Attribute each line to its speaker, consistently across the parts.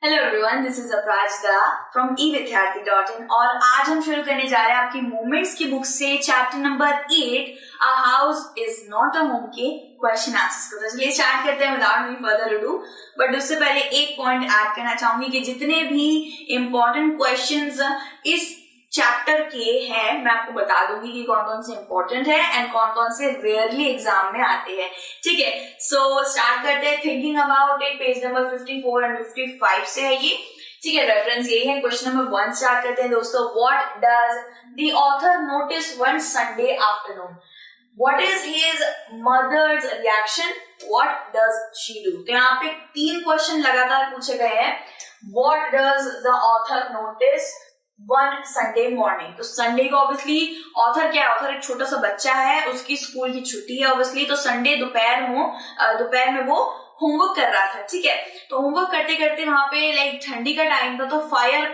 Speaker 1: Hello everyone, this is Aparajita from evidyarthi.in और आज हम शुरू करने जा रहे हैं आपकी मोमेंट्स की बुक से chapter number 8 a house is not a home के क्वेश्चन आंसर्स को। तो चलिए स्टार्ट करते हैं without any further ado. But उससे पहले एक पॉइंट ऐड करना चाहूंगी कि जितने भी इंपॉर्टेंट क्वेश्चंस इस चैप्टर के हैं मैं आपको बता दूंगी कि कौन कौन से इंपॉर्टेंट है एंड कौन कौन से रेयरली एग्जाम में आते हैं। ठीक है, सो स्टार्ट करते हैं। Thinking about it, page number 54 and 55 से है ये। ठीक है, रेफरेंस यही है। क्वेश्चन नंबर 1 स्टार्ट करते हैं दोस्तों। What does the author notice one Sunday afternoon? What is his mother's reaction? What does she do? तो यहाँ पे 3 क्वेश्चन लगातार पूछे गए हैं। What does the author notice one Sunday morning? तो संडे को ऑब्वियसली ऑथर क्या है? ऑथर एक छोटा सा बच्चा है, उसकी स्कूल की छुट्टी है ऑब्वियसली, तो संडे दोपहर में वो होमवर्क कर रहा था। ठीक है, तो होमवर्क करते करते वहां पे लाइक ठंडी का टाइम था, तो फायर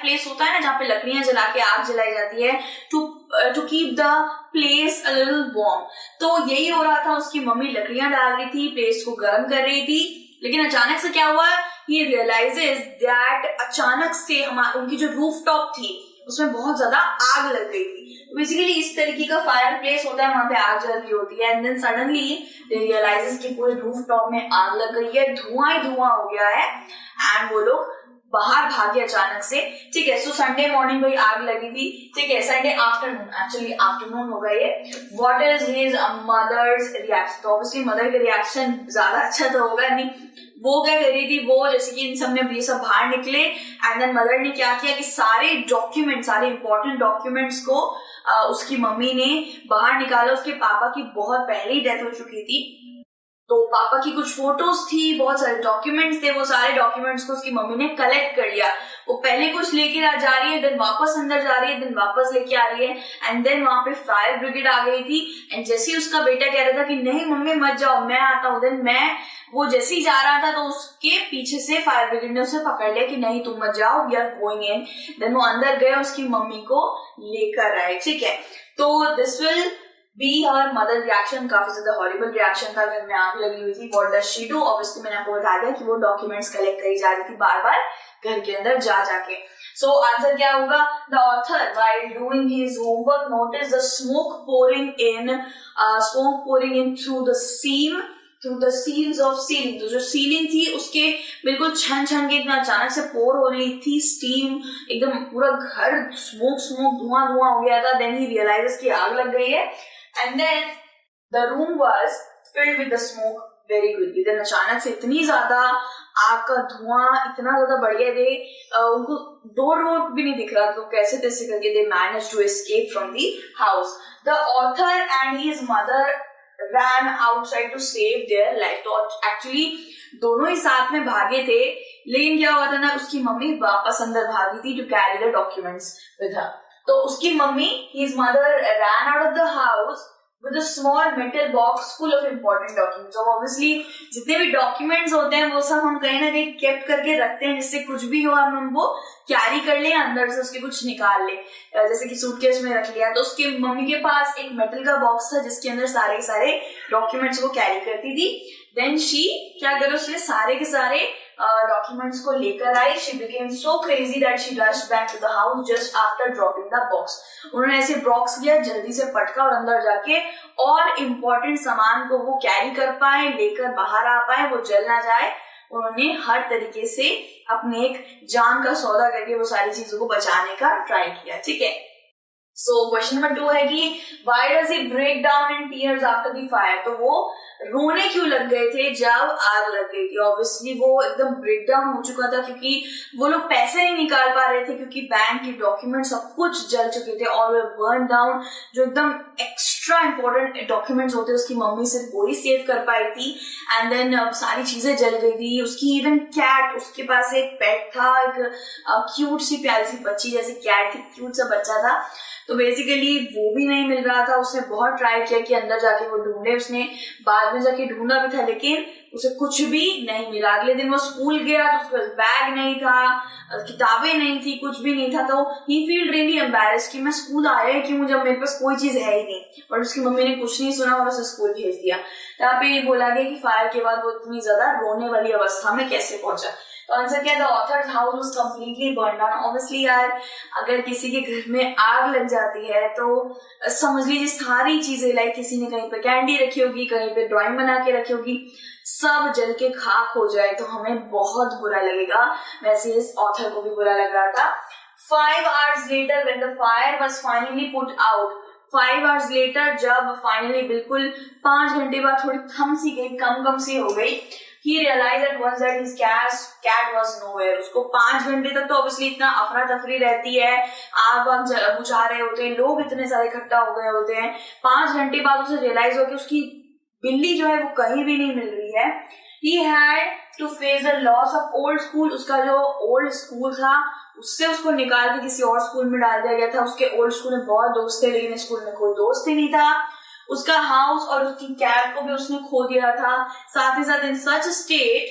Speaker 1: प्लेस होता है ना जहाँ पे लकड़ियां जला के आग जलाई जाती है to keep the place a little warm. तो यही हो रहा था, उसकी मम्मी लकड़ियां डाल रही थी, प्लेस को गर्म कर रही थी। लेकिन अचानक से क्या हुआ? He realizes that अचानक से उनकी जो रूफ टॉप थी उसमें बहुत ज्यादा आग लग गई थी। बेसिकली इस तरीके का फायर प्लेस होता है, वहां पे आग जल रही होती है and then suddenly they realizes कि पूरे रूफ टॉप में आग लग गई है, धुआं ही धुआं हो गया है एंड वो लोग बाहर भागे अचानक से। ठीक है, सो संडे मॉर्निंग को आग लगी थी। ठीक है, संडे आफ्टरनून, एक्चुअली आफ्टरनून होगा ये। What is his mother's reaction? तो ऑब्वियसली मदर का रिएक्शन ज्यादा अच्छा तो होगा नहीं। वो क्या कर रही थी, वो जैसे कि इन सब ने ये सब बाहर निकले एंड देन मदर ने क्या किया कि सारे इंपॉर्टेंट डॉक्यूमेंट्स को उसकी मम्मी ने बाहर निकाला। उसके पापा की बहुत पहले ही डेथ हो चुकी थी, तो पापा की कुछ फोटोज थी, बहुत सारे डॉक्यूमेंट्स थे, वो सारे डॉक्यूमेंट्स को उसकी मम्मी ने कलेक्ट कर लिया। वो पहले कुछ लेके जा रही है, देन वापस अंदर जा रही है, देन वापस लेके आ रही है एंड देन वहां पे फायर ब्रिगेड आ गई थी एंड जैसे ही उसका बेटा कह रहा था कि नहीं मम्मी मत जाओ मैं आता हूँ, देन वो जैसे ही जा रहा था तो उसके पीछे से फायर ब्रिगेड ने उसे पकड़ लिया कि नहीं तुम मत जाओ, we are going in. Then वो अंदर गए, उसकी मम्मी को लेकर आए। ठीक है, तो this will be her mother reaction. काफी ज्यादा हॉरिबल रिएक्शन था, घर में आग लगी हुई थी। What does she do? Obviously मैंने आपको बता दिया कि वो डॉक्यूमेंट्स कलेक्ट करी जा रही थी बार बार घर के अंदर जाके। सो आंसर क्या होगा? The author while doing his homework notice the smoke pouring in through the seals of ceiling. तो जो सीलिंग थी उसके बिल्कुल छन छन के इतना अचानक से पोर हो रही थी स्टीम, एकदम पूरा घर स्मोक धुआं हो गया था। देन ही रियलाइजेस कि आग लग गई है and then the room was filled with the smoke very quickly. Then अचानक से इतनी ज्यादा आग का धुआं इतना ज्यादा बढ़ गया थे, उनको डोर भी नहीं दिख रहा, तो कैसे तैसे करके they manage to escape from the house. The author and his mother ran outside to save their life। तो एक्चुअली दोनों ही साथ में भागे थे, लेकिन क्या हुआ था ना, उसकी मम्मी वापस अंदर भागी थी to carry the documents with her. तो उसकी mummy, his mother ran out of the house with a small metal box full of important documents। और ऑब्वियसली जितने भी डॉक्यूमेंट्स होते हैं वो सब हम कहीं ना कहीं केप्ट करके रखते हैं, जिससे कुछ भी हो हम वो कैरी कर ले, अंदर से उसके कुछ निकाल ले, जैसे कि सूटकेस में रख लिया। तो उसकी मम्मी के पास एक मेटल का बॉक्स था जिसके अंदर सारे डॉक्यूमेंट्स को कैरी करती थी। देन शी क्या करे, उसने सारे के सारे डॉक्यूमेंट्स को लेकर आई। She became so crazy that she rushed back to the house just after dropping the box. उन्होंने ऐसे बॉक्स लिया, जल्दी से पटका और अंदर जाके और इम्पोर्टेंट सामान को वो कैरी कर पाए, लेकर बाहर आ पाए, वो जल ना जाए। उन्होंने हर तरीके से अपने एक जान का सौदा करके वो सारी चीजों को बचाने का ट्राई किया। ठीक है, सो क्वेश्चन नंबर 2 है कि why does he break down in tears after the fire? तो वो रोने क्यों लग गए थे जब आग लग गई थी? ऑब्वियसली वो एकदम ब्रेक डाउन हो चुका था क्योंकि वो लोग पैसे नहीं निकाल पा रहे थे, क्योंकि बैंक के डॉक्यूमेंट सब कुछ जल चुके थे और बर्न डाउन। जो एकदम एक्स्ट्रा इंपॉर्टेंट डॉक्यूमेंट्स होते उसकी मम्मी सिर्फ वो ही सेव कर पाई थी एंड देन सारी चीजें जल गई थी। उसकी इवन कैट, उसके पास एक पेट था, एक क्यूट सी प्यारी सी बच्ची जैसी कैट थी, क्यूट सा बच्चा था। तो बेसिकली वो भी नहीं मिल रहा था। उसने बहुत ट्राई किया कि अंदर जाके वो ढूंढे, उसने बाद में जाके ढूंढा भी था, लेकिन उसे कुछ भी नहीं मिला। अगले दिन वो स्कूल गया तो उसके पास बैग नहीं था, किताबें नहीं थी, कुछ भी नहीं था। तो ही फील रियली एम्बैरेस्ड कि मैं स्कूल आया क्यों जब मेरे पास कोई चीज है ही नहीं। और उसकी मम्मी ने कुछ नहीं सुना और उसे स्कूल भेज दिया। यहाँ पे बोला गया कि फायर के बाद वो इतनी ज्यादा रोने वाली अवस्था में कैसे पहुंचा। तो आंसर क्या है, the author's house was completely burn down. Obviously यार अगर किसी के घर में आग लग जाती है तो समझ लीजिए सारी चीजें, लाइक किसी ने कहीं पे कैंडी रखी होगी, कहीं पे ड्राइंग बना के रखी होगी, सब जल के खाक हो जाए तो हमें बहुत बुरा लगेगा। वैसे इस ऑथर को भी बुरा लग रहा था। 5 hours later when the fire was finally put out, 5 hours later जब फाइनली बिल्कुल 5 घंटे बाद थोड़ी थम सी गई, कम सी हो गई, he realized at once that his cat was nowhere। उसको 5 घंटे तक तो ऑब्वियसली इतना अफरा तफरी रहती है, आग वाग बुझा रहे होते हैं, लोग इतने सारे इकट्ठा हो गए होते हैं। 5 घंटे बाद उसे रियलाइज हो कि उसकी बिल्ली जो है वो कहीं भी नहीं मिल रही है। He had to face the loss of old school। उसका जो ओल्ड स्कूल था उससे उसको निकाल के किसी और स्कूल में डाल दिया गया था। उसके ओल्ड स्कूल में बहुत दोस्त थे लेकिन स्कूल में कोई दोस्त ही नहीं था। उसका हाउस और उसकी कैट को भी उसने खो दिया था। साथ ही साथ in such state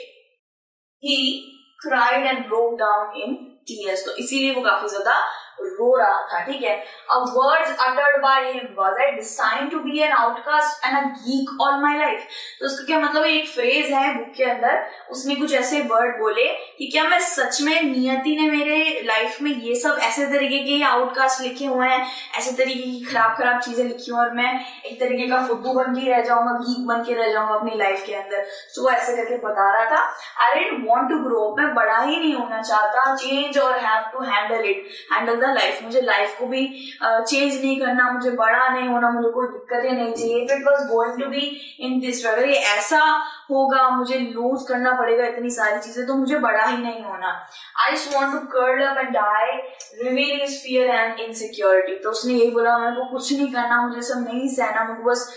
Speaker 1: he cried and broke down in tears. तो इसीलिए वो काफी ज्यादा रो रहा था, ठीक है। A words uttered by him was I destined to be an outcast and a geek all my life। तो उसका क्या मतलब है, एक फ्रेज है बुक के अंदर, उसने कुछ ऐसे वर्ड बोले कि क्या मैं सच में, नियति ने मेरे लाइफ में ये सब ऐसे तरीके के आउटकास्ट लिखे हुए हैं, ऐसे तरीके की खराब चीजें लिखी हुई और मैं एक तरीके का फुद्दू बन के रह जाऊंगा, गीक बन के रह जाऊंगा अपनी लाइफ के अंदर। तो वो ऐसे करके बता रहा था I didn't want to grow up, मैं बड़ा ही नहीं होना चाहता, चेंज और have to handle the life. मुझे लाइफ को भी चेंज नहीं करना, मुझे बड़ा नहीं होना, मुझे कोई दिक्कतें नहीं चाहिए। If it was going to be in this, अगर ये ऐसा होगा, मुझे लूज करना पड़ेगा इतनी सारी चीजें, तो मुझे बड़ा ही नहीं होना। I just want to curl up and die, reveal his fear and insecurity. तो उसने यही बोला मेरे को कुछ नहीं करना, मुझे सब नहीं सहना, मुझे बस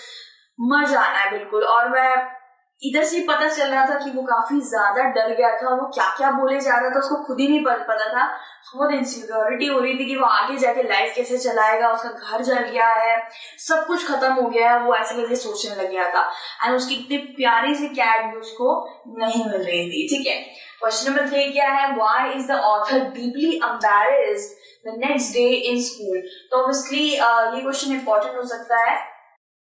Speaker 1: मर जाना है बिल्कुल। और मैं इधर से पता चल रहा था कि वो काफी ज्यादा डर गया था, वो क्या क्या बोले जा रहा था उसको खुद ही नहीं पता था। बहुत इनसिक्योरिटी हो रही थी कि वो आगे जाके लाइफ कैसे चलाएगा, उसका घर जल गया है, सब कुछ खत्म हो गया है, वो ऐसे करके सोचने लग गया था। एंड उसकी इतनी प्यारी सी कैट भी उसको नहीं मिल रही थी, ठीक है। क्वेश्चन नंबर 3 क्या है, why is the author deeply embarrassed the next day in school. तो ऑब्वियसली ये क्वेश्चन इंपॉर्टेंट हो सकता है,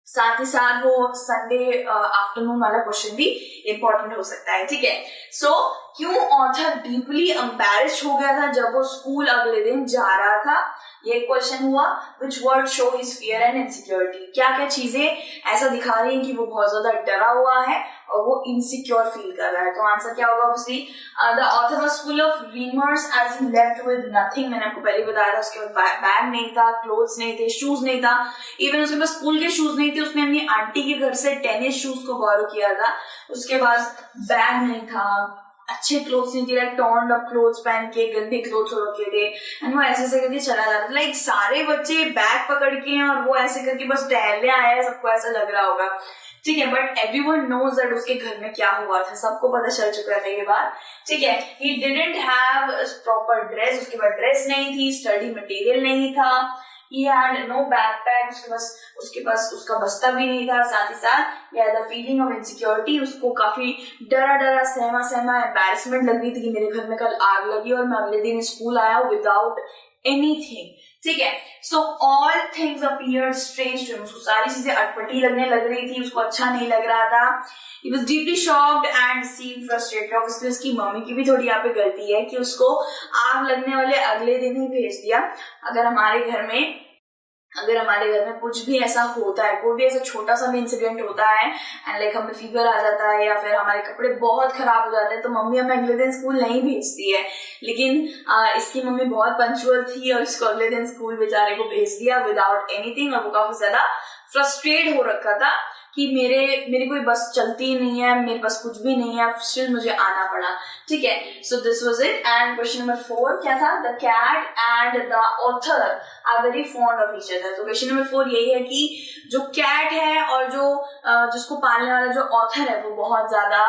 Speaker 1: साथ ही साथ वो संडे आफ्टरनून वाला क्वेश्चन भी इंपॉर्टेंट हो सकता है, ठीक है। सो क्यों ऑथर डीपली एम्बैरेस्ड हो गया था जब वो स्कूल अगले दिन जा रहा था, ये क्वेश्चन हुआ। Which word show his fear and insecurity, क्या क्या चीजें ऐसा दिखा रही हैं कि वो बहुत ज्यादा डरा हुआ है और वो इनसिक्योर फील कर रहा है। तो आंसर क्या होगा, obviously the author was full of remorse as he left with nothing. मैंने आपको पहले बताया था उसके पास बैग नहीं था, क्लोथ्स नहीं थे, शूज नहीं था, इवन उसके पास स्कूल के शूज नहीं थे, उसने अपनी आंटी के घर से टेनिस शूज को बोरो किया था। उसके पास बैग नहीं था, अच्छे क्लोथ्स नहीं थे, लाइक टॉर्न अप क्लोथ्स पहन के गंदे क्लोथ्स हो रखे थे, एंड वो ऐसे करके चला जाता था। लाइक सारे बच्चे बैग पकड़ के हैं और वो ऐसे करके बस टहलने आया है, सबको ऐसा लग रहा होगा, ठीक है। बट एवरीवन नोज दैट उसके घर में क्या हुआ था, सबको पता चल चुका था ये बात, ठीक है। He didn't have proper dress, उसके पास ड्रेस नहीं थी, स्टडी मटेरियल नहीं था, he had no backpack, उसके पास उसका बस्ता भी नहीं था। साथ ही साथ he had the feeling of insecurity, उसको काफी डरा सहमा एम्बैरेसमेंट लग रही थी कि मेरे घर में कल आग लगी और मैं अगले दिन स्कूल आया विदाउट एनीथिंग, ठीक है। So all things appeared strange to him, उसको सारी चीजें अटपटी लगने लग रही थी, उसको अच्छा नहीं लग रहा था। He was deeply shocked and seemed frustrated। Obviously उसकी मम्मी की भी थोड़ी यहाँ पे गलती है कि उसको आग लगने वाले अगले दिन ही भेज दिया। अगर हमारे घर में कुछ भी ऐसा होता है, कोई भी ऐसा छोटा सा भी इंसिडेंट होता है एंड लाइक हमें फीवर आ जाता है या फिर हमारे कपड़े बहुत खराब हो जाते हैं, तो मम्मी हमें अगले दिन स्कूल नहीं भेजती है। लेकिन इसकी मम्मी बहुत पंचुअल थी और इसको अगले दिन स्कूल बेचारे को भेज दिया विदाउट एनीथिंग, और वो काफी ज्यादा फ्रस्ट्रेट हो रखा था कि मेरी कोई बस चलती नहीं है, मेरे पास कुछ भी नहीं है, स्टिल मुझे आना पड़ा, ठीक है। So this was it. And question number 4 क्या था, the cat and the author are very fond of each other. तो क्वेश्चन नंबर 4 यही है कि जो कैट है और जो जिसको पालने वाला जो ऑथर है वो बहुत ज्यादा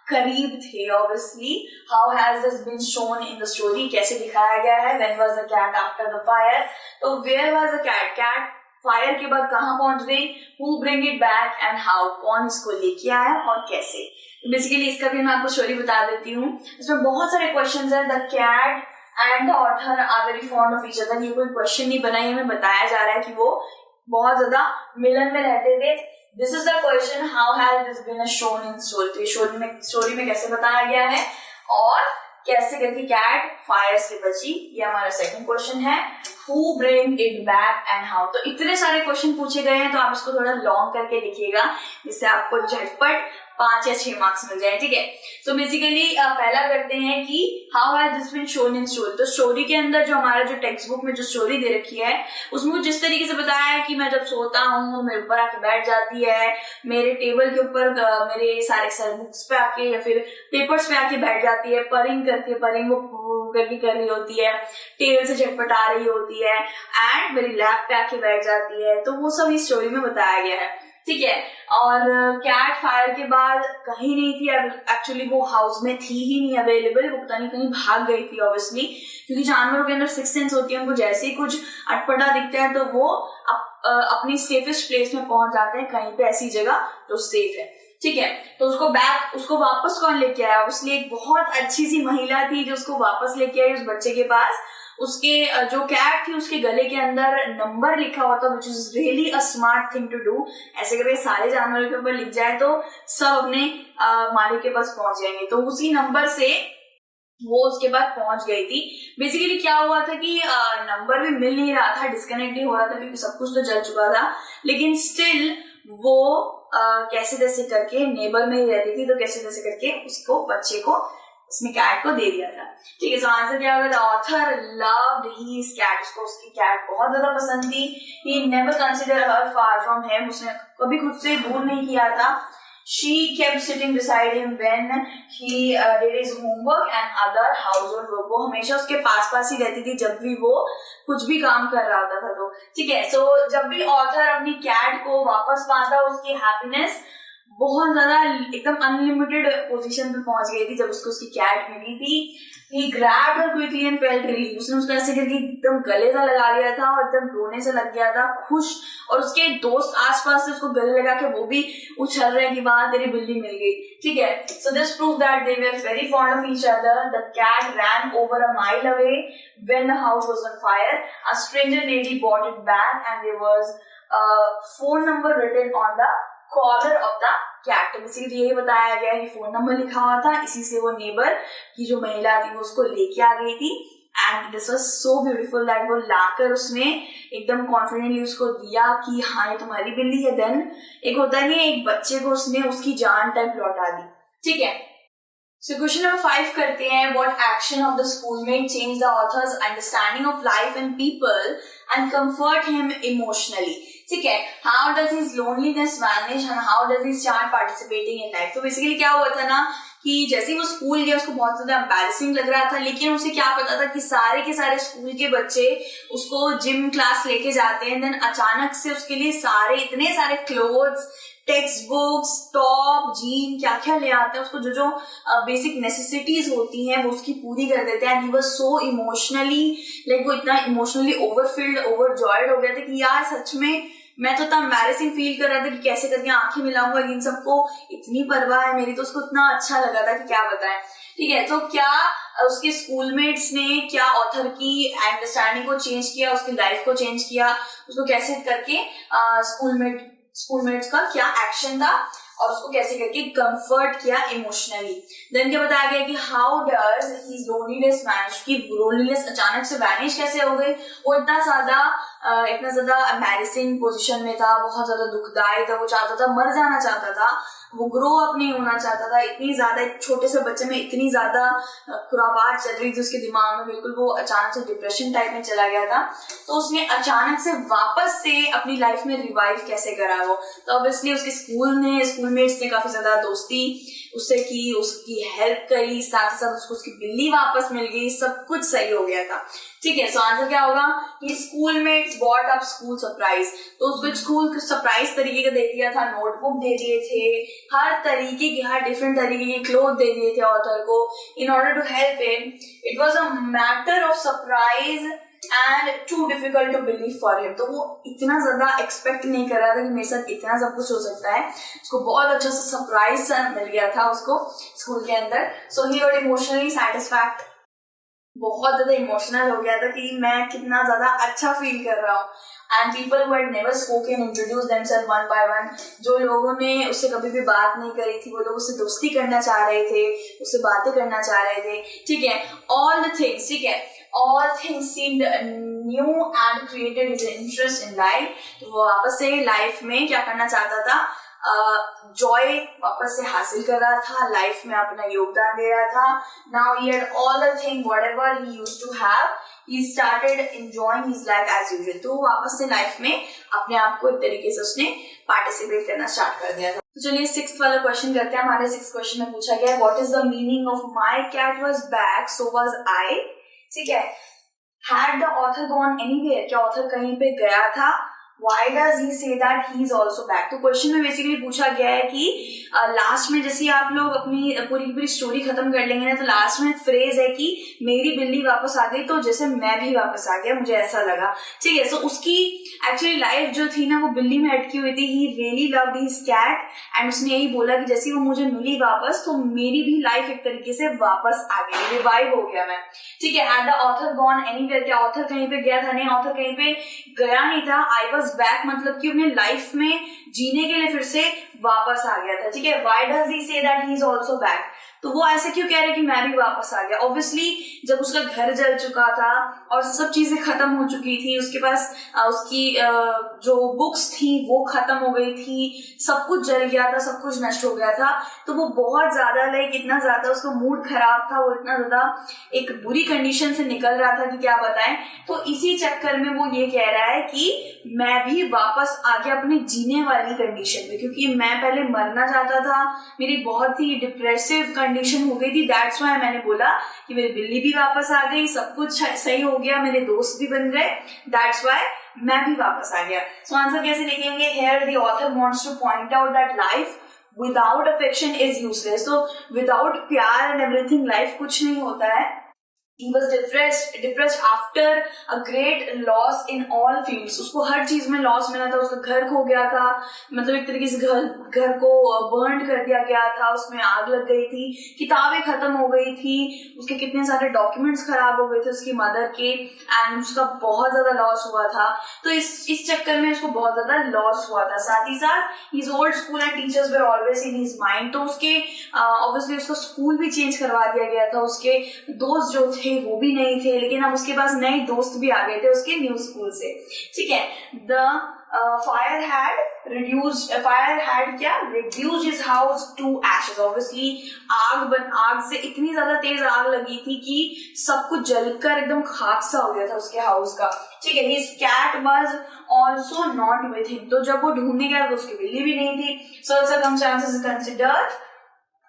Speaker 1: करीब थे। Obviously how has this been shown in the story, कैसे दिखाया गया है। When was the cat after the fire, तो where was the cat fire के बाद कहां पहुंच गई, who bring it back and how, कौन इसको लेके आया और कैसे। तो बेसिकली इसका भी मैं आपको स्टोरी बता देती हूँ। इसमें बहुत सारे क्वेश्चंस हैं। The cat and the author are very fond of each other, ये कोई क्वेश्चन नहीं बना, ये हमें बताया जा रहा है कि वो बहुत ज्यादा मिलन में रहते थे। This is the question, how has this been shown in story, story में कैसे बताया गया है और कैसे करके कैट फायर से बची, ये हमारा सेकंड क्वेश्चन है। Who bring it back and how. तो इतने सारे क्वेश्चन पूछे गए हैं तो आप इसको थोड़ा लॉन्ग करके लिखिएगा जिससे आपको झटपट 5 या 6 मार्क्स मिल जाए, ठीक है। सो बेसिकली पहला करते हैं कि how has this been shown in story. तो स्टोरी के अंदर जो हमारा जो टेक्स्ट बुक में जो स्टोरी दे रखी है उसमें जिस तरीके से बताया है कि मैं जब सोता हूँ मेरे ऊपर आके बैठ जाती है, मेरे टेबल के ऊपर मेरे सारे बुक्स पे आके या फिर पेपर्स पे आके बैठ जाती है, परिंग करके परिंग वो करके कर रही होती है, टेबल से झटपटा रही होती है एंड मेरी लैप पे आके बैठ जाती है। तो वो सब इस स्टोरी में बताया गया है, ठीक है। और कैट फायर के बाद कहीं नहीं थी, एक्चुअली वो हाउस में थी ही नहीं अवेलेबल, वो पता नहीं कहीं भाग गई थी ऑब्वियसली, क्योंकि जानवरों के अंदर 6 सेंस होती है, उनको जैसे ही कुछ अटपटा दिखता है तो वो अपनी सेफेस्ट प्लेस में पहुंच जाते हैं, कहीं पे ऐसी जगह जो सेफ है, ठीक है। तो उसको वापस कौन लेके आया? उसलिए एक बहुत अच्छी सी महिला थी जो उसको वापस लेके आई उस बच्चे के पास। उसके जो कैट थी उसके गले के अंदर नंबर लिखा हुआ था, which is really a smart thing to do. ऐसे करके सारे जानवरों के ऊपर लिख जाए तो सब अपने मालिक के पास पहुंच जाएंगे। तो उसी नंबर से वो उसके पास पहुंच गई थी। बेसिकली क्या हुआ था कि नंबर भी मिल नहीं रहा था, डिस्कनेक्ट ही हो रहा था क्योंकि सब कुछ तो जल चुका था, लेकिन स्टिल वो कैसे तैसे करके नेबर में ही रहती थी, तो कैसे तैसे करके उसको बच्चे को उसने कैट को दे दिया था, ठीक है। सो आंसर क्या होगा? The author loved his cat. उसको उसकी कैट बहुत ज्यादा पसंद थी। He never consider her far from him. उसने कभी खुद से दूर नहीं किया था। She kept sitting beside him when he did his homework and other household work. वो हमेशा उसके पास ही रहती थी जब भी वो कुछ भी काम कर रहा होता था, तो ठीक है। सो जब भी ऑथर अपनी कैट को वापस पाता उसकी हैप्पीनेस बहुत ज्यादा एकदम अनलिमिटेड पोजीशन पे पहुंच गई थी जब उसको उसकी कैट मिली थी। He grabbed her quickly and felt relief. उसने उसको ऐसे करके एकदम गले से लगा लिया था और एकदम रोने से लग गया था, खुश। और उसके दोस्त आसपास से उसको गले लगा के वो भी उछल रहे हैं कि वाह तेरी बिल्ली मिल गई, ठीक है। So this proved that they were very fond of each other. The cat ran over a mile away when the house was on fire. A stranger lady brought it back and there was a phone number written on the collar of the cat. Basically यही बताया गया है कि phone number लिखा हुआ था, इसी से वो नेबर की जो महिला थी वो उसको लेके आ गई थी। And this was so beautiful that वो लाकर उसने एकदम कॉन्फिडेंटली उसको दिया कि हाँ ये तुम्हारी बिल्ली है। देन एक होता नहीं है, एक बच्चे को उसने उसकी जान टाइप लौटा दी, ठीक है। So question number 5 करते हैं। What action of the schoolmate changed the author's understanding of life and people and comfort him emotionally? ठीक है। How does his loneliness vanish and how does he start participating in life? तो basically क्या हुआ था ना कि जैसे ही वो स्कूल गया उसको बहुत ज्यादा एम्बैरेसिंग लग रहा था, लेकिन उसे क्या पता था कि सारे के सारे स्कूल के बच्चे उसको जिम क्लास लेके जाते हैं। देन अचानक से उसके लिए इतने सारे clothes, text books, top, gene, क्या क्या ले आते हैं, उसको जो जो बेसिक नेसेसिटीज होती हैं वो उसकी पूरी कर देते हैं। And he was so emotionally like वो इतना इमोशनली ओवरफिल्ड, ओवरजॉयड हो गया था कि यार सच में मैं तो इतना एम्बैरेसिंग फील कर रहा था कि कैसे करके आंखें मिलाऊंगा, इन सबको इतनी परवाह है मेरी। तो उसको इतना अच्छा लगा था कि क्या बताएं, ठीक है। तो क्या उसके स्कूलमेट्स ने क्या ऑथर की अंडरस्टैंडिंग को चेंज किया, उसकी लाइफ को चेंज किया, उसको कैसे करके स्कूलमेट्स का क्या एक्शन था और उसको कैसे करके कंफर्ट किया इमोशनली। देन क्या बताया गया कि how does his loneliness vanish, की लोनलीनेस अचानक से वैनिश कैसे हो गई। वो इतना ज्यादा एम्बैरेसिंग पोजीशन में था, बहुत ज्यादा दुखदायी था, वो चाहता था मर जाना चाहता था, वो ग्रो अप नहीं होना चाहता था। इतनी ज्यादा एक छोटे से बच्चे में इतनी ज्यादा खुरापात चल रही थी उसके दिमाग में, बिल्कुल वो अचानक से डिप्रेशन टाइप में चला गया था। तो उसने अचानक से वापस से अपनी लाइफ में रिवाइव कैसे करा वो, तो ऑब्वियसली उसके स्कूलमेट्स ने काफी ज्यादा दोस्ती उससे की, उसकी हेल्प करी, साथ ही साथ उसको उसकी बिल्ली वापस मिल गई, सब कुछ सही हो गया था, ठीक है। सो आंसर क्या होगा कि schoolmates bought up school surprise. तो उसको एक स्कूल सरप्राइज तरीके का दे दिया था, नोटबुक दे दिए थे, हर तरीके की, हर डिफरेंट तरीके के क्लोथ दे दिए थे ऑथर को in order to help him. It was a matter of surprise and too difficult to believe for him. तो वो इतना ज्यादा एक्सपेक्ट नहीं कर रहा था कि मेरे साथ इतना सब कुछ हो सकता है। उसको बहुत अच्छा सा सरप्राइज मिल गया था उसको स्कूल के अंदर। सो ही गॉट इमोशनली सैटिस्फैक्ट, बहुत ज्यादा इमोशनल हो गया था कि मैं कितना ज्यादा अच्छा फील कर रहा हूँ। And people who had never spoken introduce themselves one by one, जो लोगों ने उससे कभी भी बात नहीं करी थी, वो लोग उससे दोस्ती करना चाह रहे थे, उससे बातें करना चाह रहे थे, ठीक है। ऑल द थिंग्स, ठीक है, all things seemed new and created his interest in life. तो वो वापस से लाइफ में क्या करना चाहता था, जॉय वापस से हासिल कर रहा था, लाइफ में अपना योगदान दे रहा था। Now he had all the thing whatever he used to have, he started enjoying his life as usual. तो वापस से लाइफ में अपने आप को एक तरीके से उसने पार्टिसिपेट करना स्टार्ट कर दिया था। तो चलिए 6th वाला क्वेश्चन करते हैं। हमारे 6th क्वेश्चन में पूछा गया what is the meaning of my cat was back so was I, ठीक है। Had the author gone anywhere, क्या ऑथर कहीं पे गया था? Why does he say that he is also back? तो क्वेश्चन में बेसिकली पूछा गया है कि लास्ट में जैसे आप लोग अपनी पूरी की पूरी स्टोरी खत्म कर लेंगे ना, तो लास्ट में फ्रेज है कि मेरी बिल्ली वापस आ गई, तो जैसे मैं भी वापस आ गया, मुझे ऐसा लगा, ठीक है। सो उसकी एक्चुअली लाइफ जो थी ना वो बिल्ली में अटकी हुई थी। He really loved his cat and उसने यही बोला कि जैसे वो मुझे मिली वापस, तो मेरी भी लाइफ एक तरीके से वापस आ गई, रिवाइव हो गया मैं, ठीक है। And the author gone anywhere, क्या ऑथर कहीं पे गया था? नहीं, ऑथर कहीं पे गया नहीं था। आई वॉज बैक मतलब कि अपने लाइफ में जीने के लिए फिर से वापस आ गया था, ठीक है। Why does he say that he is also back? तो वो ऐसे क्यों कह रहे कि मैं भी वापस आ गया? ऑब्वियसली जब उसका घर जल चुका था और सब चीजें खत्म हो चुकी थी, उसके पास उसकी जो बुक्स थी वो खत्म हो गई थी, सब कुछ जल गया था, सब कुछ नष्ट हो गया था, तो वो बहुत ज्यादा इतना ज्यादा उसका मूड खराब था, वो इतना ज्यादा एक बुरी कंडीशन से निकल रहा था कि क्या बताएं। तो इसी चक्कर में वो ये कह रहा है कि मैं भी वापस आ गया अपने जीने वाली कंडीशन में, क्योंकि मैं पहले मरना चाहता था, मेरी बहुत ही डिप्रेसिव कंडीशन हो गई थी। दैट्स व्हाई मैंने बोला कि मेरी बिल्ली भी वापस आ गई, सब कुछ सही हो गया, मेरे दोस्त भी बन गए, दैट्स व्हाई मैं भी वापस आ गया। सो आंसर कैसे लिखेंगे? Here the author wants two point out that life without affection is useless. तो विदाउट प्यार एंड एवरीथिंग लाइफ कुछ नहीं होता है। He was depressed after a great loss in all fields. उसको हर चीज में लॉस मिला था, उसका घर खो गया था, मतलब एक तरीके से घर को बर्न कर दिया गया था, उसमें आग लग गई थी, किताबें खत्म हो गई थी, उसके कितने सारे डॉक्यूमेंट्स खराब हो गए थे उसकी मदर के, एंड उसका बहुत ज्यादा लॉस हुआ था। तो इस चक्कर में उसको बहुत ज्यादा लॉस हुआ था। साथ ही साथ his old school and teachers were always in his mind. तो उसके ऑब्वियसली उसका स्कूल भी चेंज करवा दिया गया था, उसके दोस्त जो थे वो भी नहीं थे, लेकिन अब उसके पास नए दोस्त भी आ गए थे उसके न्यू स्कूल से, ठीक है। द फायर हैड क्या reduced his house to ashes. Obviously आग से इतनी ज्यादा तेज आग लगी थी कि सब कुछ जलकर एकदम खाक सा हो गया था उसके हाउस का, ठीक है। His cat was also not with him. तो जब वो ढूंढने गया तो उसकी बिल्ली भी नहीं थी। So circumstances considered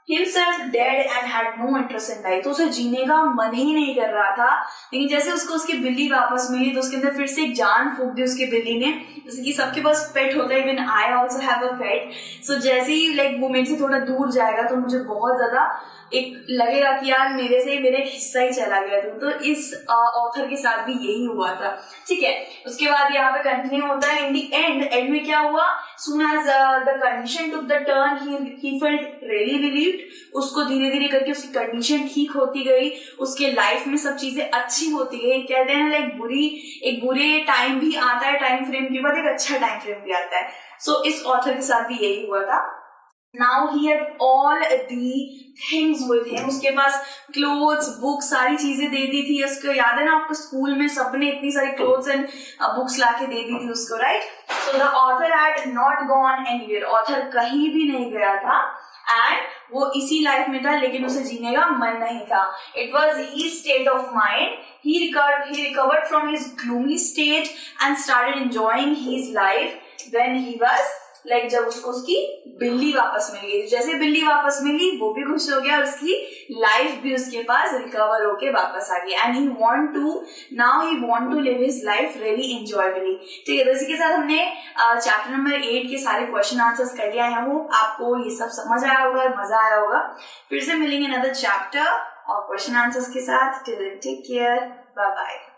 Speaker 1: himself dead and had no interest in life. तो उसे जीने का मन ही नहीं कर रहा था, लेकिन जैसे उसको उसकी बिल्ली वापस मिली तो उसके अंदर फिर से एक जान फूंक दी उसकी बिल्ली ने। जैसे कि सबके पास पेट होता है, even I also have a pet. So जैसे ही वो मेरे से थोड़ा दूर जाएगा तो मुझे बहुत ज्यादा एक लगेगा कि यार मेरे से मेरा एक हिस्सा ही चला गया था। तो इस ऑथर के साथ भी यही हुआ था, ठीक है। उसके बाद यहाँ पे कंटिन्यू होता है। इन दी एंड में क्या हुआ? soon as the condition took the turn, he felt really relieved. उसको धीरे धीरे करके उसकी कंडीशन ठीक होती गई, उसके लाइफ में सब चीजें अच्छी होती गई। कहते हैं एक बुरे टाइम भी आता है, टाइम फ्रेम के बाद एक अच्छा टाइम फ्रेम भी आता है। सो इस ऑथर के साथ भी यही हुआ था। Now he had all the things with him. उसके पास क्लोथ्स, बुक्स, सारी चीजें दे दी थी उसको। याद है ना आपको स्कूल में सबने इतनी सारी क्लोथ्स एंड बुक्स लाके दे दी थी उसको, right? So the author had not gone anywhere. Author कहीं भी नहीं गया था एंड वो इसी लाइफ में था, लेकिन उसे जीने का मन नहीं था। It was he state of mind. He recovered from his gloomy state and started enjoying his life when he was जब उसको उसकी बिल्ली वापस मिल गई। जैसे बिल्ली वापस मिली वो भी खुश हो गया और उसकी लाइफ भी उसके पास रिकवर होके वापस आ गई। And he want to live his life really enjoyably. ठीक है, तो इसी के साथ हमने चैप्टर नंबर 8 के सारे क्वेश्चन आंसर्स कर लिया है। आपको ये सब समझ आया होगा, मजा आया होगा। फिर से मिलेंगे अनदर चैप्टर और क्वेश्चन आंसर्स के साथ। Till then take care, bye bye.